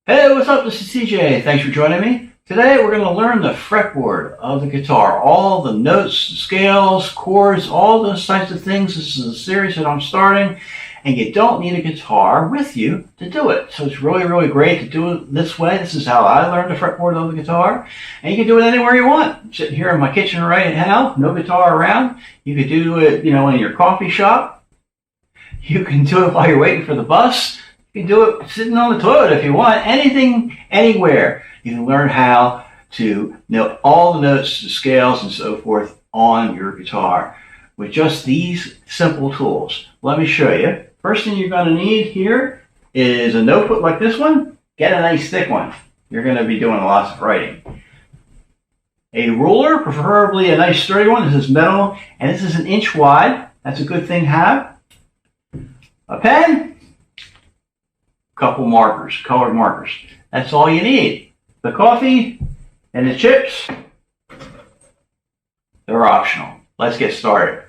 Hey, what's up? This is TJ. Thanks for joining me. Today we're going to learn the fretboard of the guitar. All the notes, scales, chords, all those types of things. This is a series that I'm starting, and you don't need a guitar with you to do it. So it's really, really great to do it this way. This is how I learned the fretboard of the guitar. And you can do it anywhere you want. I'm sitting here in my kitchen right now, no guitar around. You could do it, in your coffee shop. You can do it while you're waiting for the bus. You can do it sitting on the toilet if you want. Anything, anywhere. You can learn how to know all the notes, the scales, and so forth on your guitar with just these simple tools. Let me show you. First thing you're going to need here is a notebook like this one. Get a nice thick one. You're going to be doing lots of writing. A ruler, preferably a nice sturdy one. This is metal, and this is 1 inch wide. That's a good thing to have. A pen. Couple markers, colored markers. That's all you need. The coffee and the chips, they're optional. Let's get started.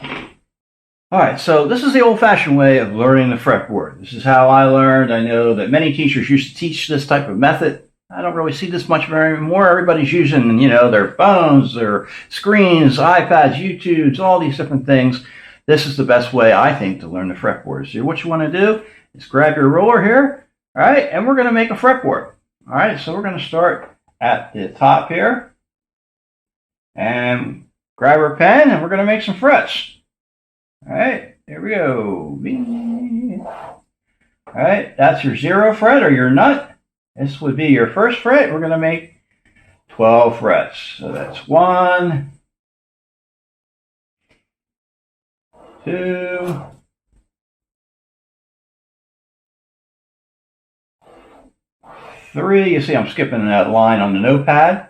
All right, so this is the old-fashioned way of learning the fretboard. This is how I learned. I know that many teachers used to teach this type of method. I don't really see this much anymore. Everybody's using, their phones, their screens, iPads, YouTubes, all these different things. This is the best way, I think, to learn the fretboard. So what you want to do is grab your ruler here, all right, and we're going to make a fretboard. All right, so we're going to start at the top here and grab our pen, and we're going to make some frets. All right, there we go. All right, that's your 0 fret or your nut. This would be your first fret. We're going to make 12 frets. So that's 1, 2, 3. You see I'm skipping that line on the notepad.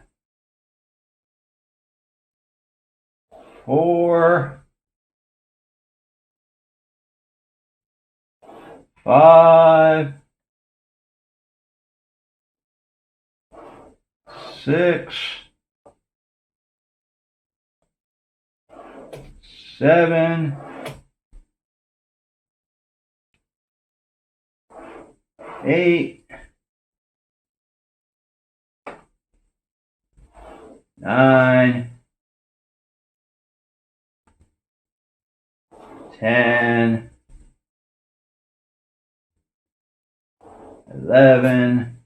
4, 5, 6, 7, 8, 9, 10, 11,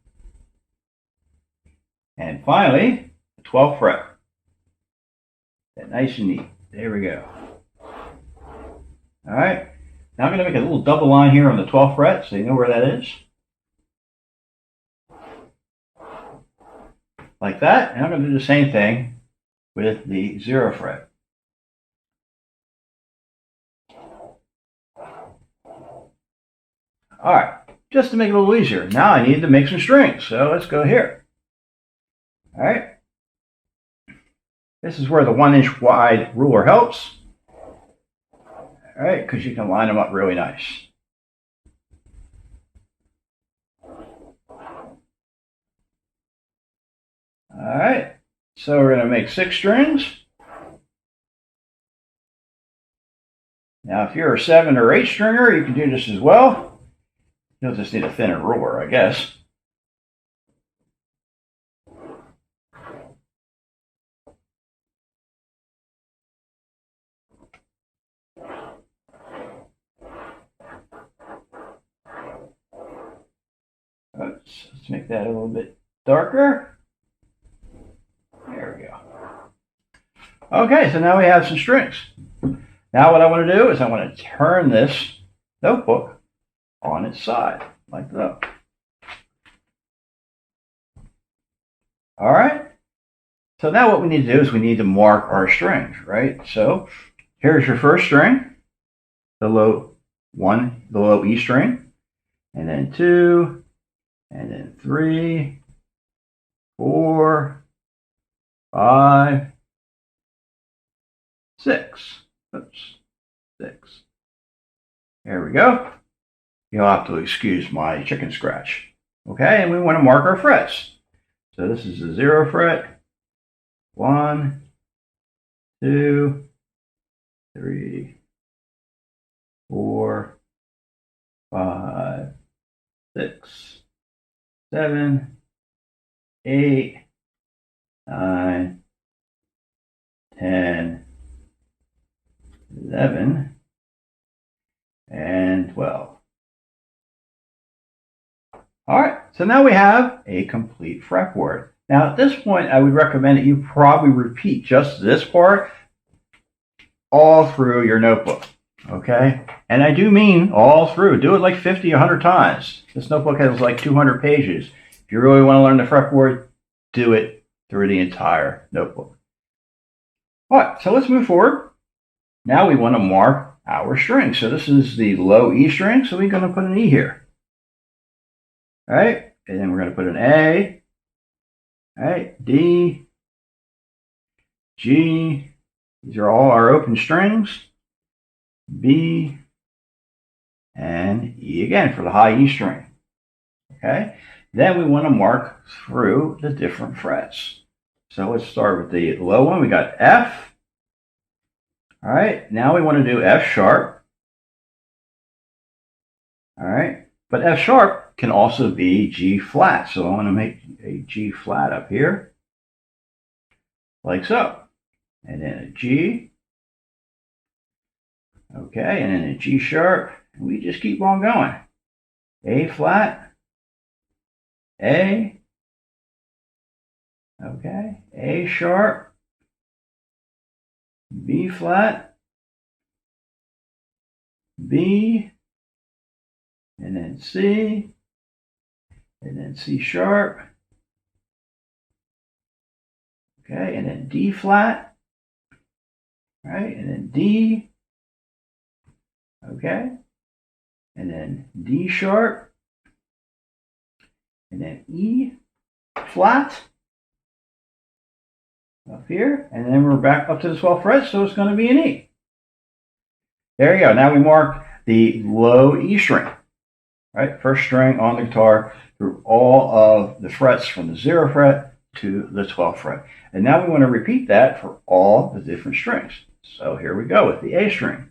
and finally, the 12th fret. That nice and neat. There we go. All right. Now I'm going to make a little double line here on the 12th fret, so you know where that is. Like that. And I'm going to do the same thing with the 0 fret. All right, just to make it a little easier. Now I need to make some strings, so let's go here. All right. This is where the 1 inch wide ruler helps. All right, because you can line them up really nice. All right, so we're going to make 6 strings. Now, if you're a 7 or 8 stringer, you can do this as well. You'll just need a thinner ruler, I guess. Let's make that a little bit darker. There we go. Okay, so now we have some strings. Now what I want to do is I want to turn this notebook on its side, like that. All right. So now what we need to do is we need to mark our strings, right? So here's your first string, the low E string, and then 2, and then 3, 4, 5, 6. Oops, 6. There we go. You'll have to excuse my chicken scratch. Okay, and we want to mark our frets. So this is the 0 fret. 1, 2, 3, 4, 5, 6, 7, 8, 9, 10, 11, and 12. All right, so now we have a complete fretboard. Now at this point, I would recommend that you probably repeat just this part all through your notebook, okay? And I do mean all through. Do it like 50, 100 times. This notebook has like 200 pages. If you really want to learn the fretboard, do it through the entire notebook. All right, so let's move forward. Now we want to mark our string. So this is the low E string, so we're going to put an E here. All right, and then we're going to put an A, all right, D, G, these are all our open strings, B, and E again for the high E string, okay? Then we want to mark through the different frets. So let's start with the low one. We got F, all right, now we want to do F sharp, all right, but F sharp can also be G flat. So I want to make a G flat up here, like so. And then a G, okay, and then a G sharp. And we just keep on going. A flat, A, okay, A sharp, B flat, B, and then C, and then C sharp, okay, and then D flat, right, and then D, okay, and then D sharp, and then E flat up here, and then we're back up to the 12th fret, so it's going to be an E. There you go. Now we mark the low E string, right, first string on the guitar through all of the frets from the 0th fret to the 12th fret. And now we want to repeat that for all the different strings. So here we go with the A string.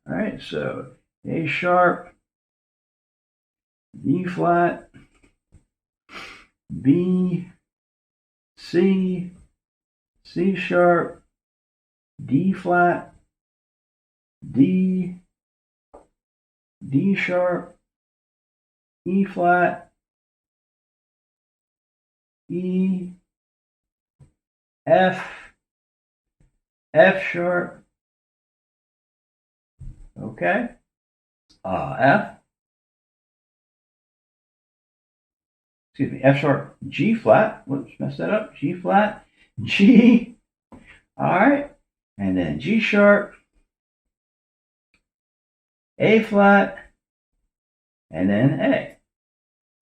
All right, so A sharp, B flat, B, C, C sharp, D flat, D, D sharp, E flat, E, F, F sharp, okay, F, excuse me, F sharp, G flat, whoops, messed that up, G flat, G, all right, and then G sharp, A flat, and then A.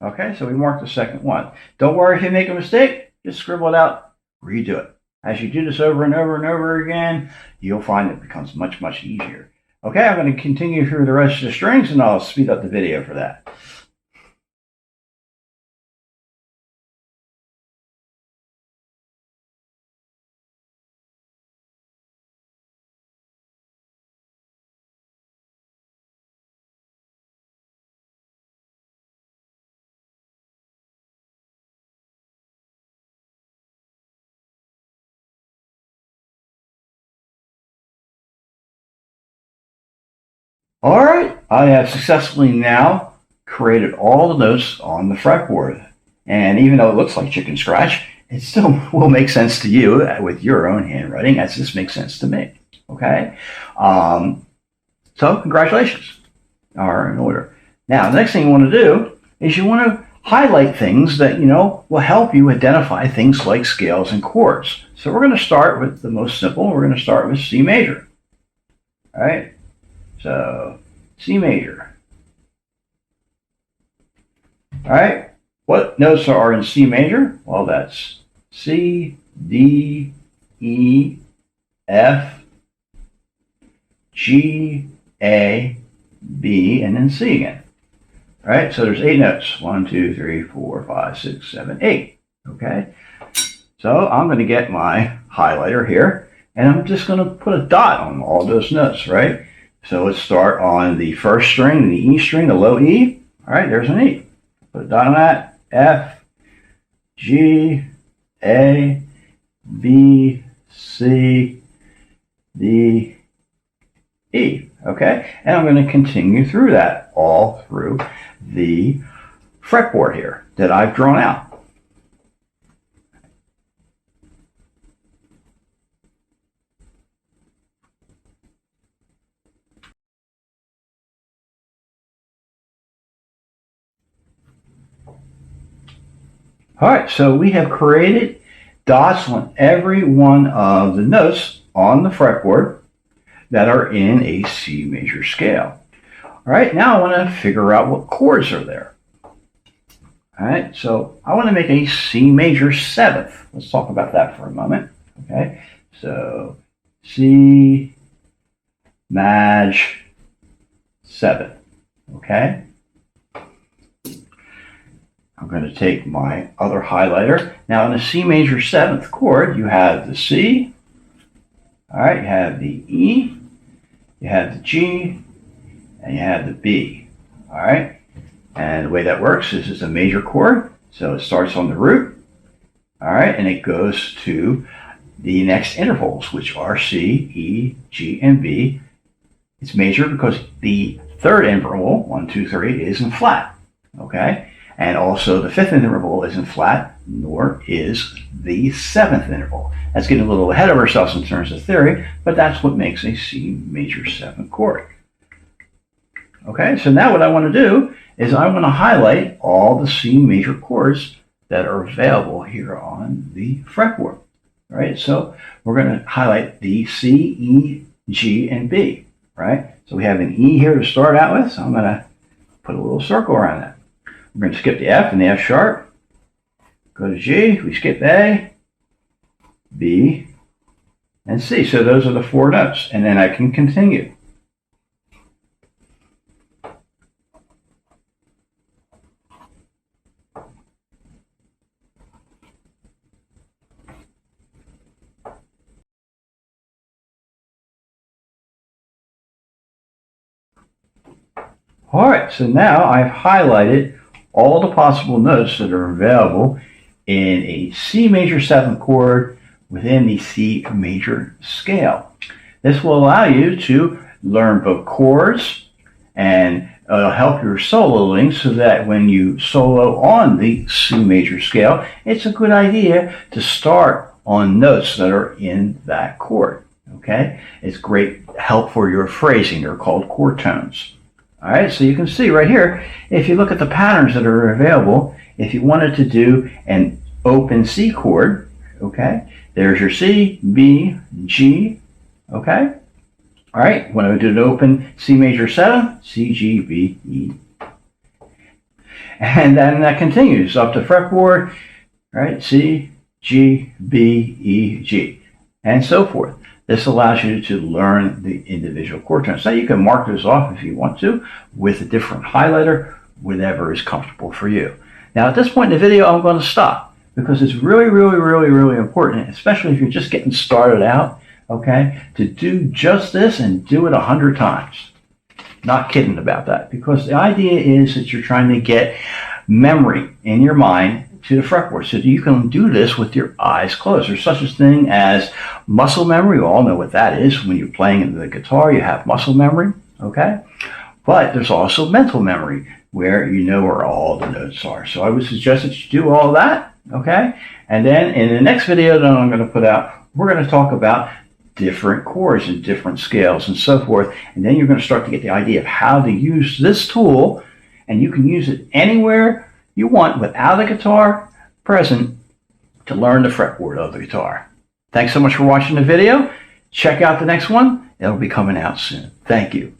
Okay, so we marked the second one. Don't worry if you make a mistake, just scribble it out, redo it. As you do this over and over and over again, you'll find it becomes much, much easier. Okay, I'm going to continue through the rest of the strings and I'll speed up the video for that. All right, I have successfully now created all the notes on the fretboard. And even though it looks like chicken scratch, it still will make sense to you with your own handwriting, as this makes sense to me. Okay, so congratulations are in order. Now, the next thing you want to do is you want to highlight things that will help you identify things like scales and chords. So we're going to start with the most simple. We're going to start with C major. All right. So, C major. All right, what notes are in C major? Well, that's C, D, E, F, G, A, B, and then C again. All right, so there's 8 notes. 1, 2, 3, 4, 5, 6, 7, 8. Okay, so I'm going to get my highlighter here, and I'm just going to put a dot on all those notes, right? So let's start on the first string, the E string, the low E. All right, there's an E. Put a dot on that. F, G, A, B, C, D, E. Okay, and I'm going to continue through that all through the fretboard here that I've drawn out. All right, so we have created dots on every one of the notes on the fretboard that are in a C major scale. All right, now I want to figure out what chords are there. All right, so I want to make a C major 7th. Let's talk about that for a moment. Okay, so C maj 7th. Okay. I'm going to take my other highlighter. Now in a C major 7th chord, you have the C, all right, you have the E, you have the G, and you have the B, all right? And the way that works is it's a major chord, so it starts on the root, all right, and it goes to the next intervals, which are C, E, G, and B. It's major because the third interval, 1, 2, 3, is in flat, okay? And also the 5th interval isn't flat, nor is the 7th interval. That's getting a little ahead of ourselves in terms of theory, but that's what makes a C major 7th chord. Okay, so now what I want to do is I want to highlight all the C major chords that are available here on the fretboard. Right, so we're going to highlight the C, E, G, and B. Right, so we have an E here to start out with, so I'm going to put a little circle around that. We're going to skip the F and the F sharp, go to G, we skip A, B, and C. So those are the 4 notes, and then I can continue. All right, so now I've highlighted all the possible notes that are available in a C major 7th chord within the C major scale. This will allow you to learn both chords, and it'll help your soloing so that when you solo on the C major scale, it's a good idea to start on notes that are in that chord. Okay, it's great help for your phrasing. They're called chord tones. All right, so you can see right here, if you look at the patterns that are available, if you wanted to do an open C chord, okay, there's your C, B, G, okay. All right, when I do an open C major 7, C, G, B, E. And then that continues up to fretboard, right, C, G, B, E, G, and so forth. This allows you to learn the individual chord tones. Now you can mark those off if you want to with a different highlighter, whatever is comfortable for you. Now at this point in the video, I'm going to stop because it's really important, especially if you're just getting started out, okay, to do just this and do it 100 times. Not kidding about that, because the idea is that you're trying to get memory in your mind to the fretboard, so you can do this with your eyes closed. There's such a thing as muscle memory. You all know what that is. When you're playing the guitar, you have muscle memory, okay? But there's also mental memory, where you know where all the notes are. So I would suggest that you do all that, okay? And then in the next video that I'm going to put out, we're going to talk about different chords and different scales and so forth. And then you're going to start to get the idea of how to use this tool, and you can use it anywhere you want without a guitar present to learn the fretboard of the guitar. Thanks so much for watching the video. Check out the next one. It'll be coming out soon. Thank you.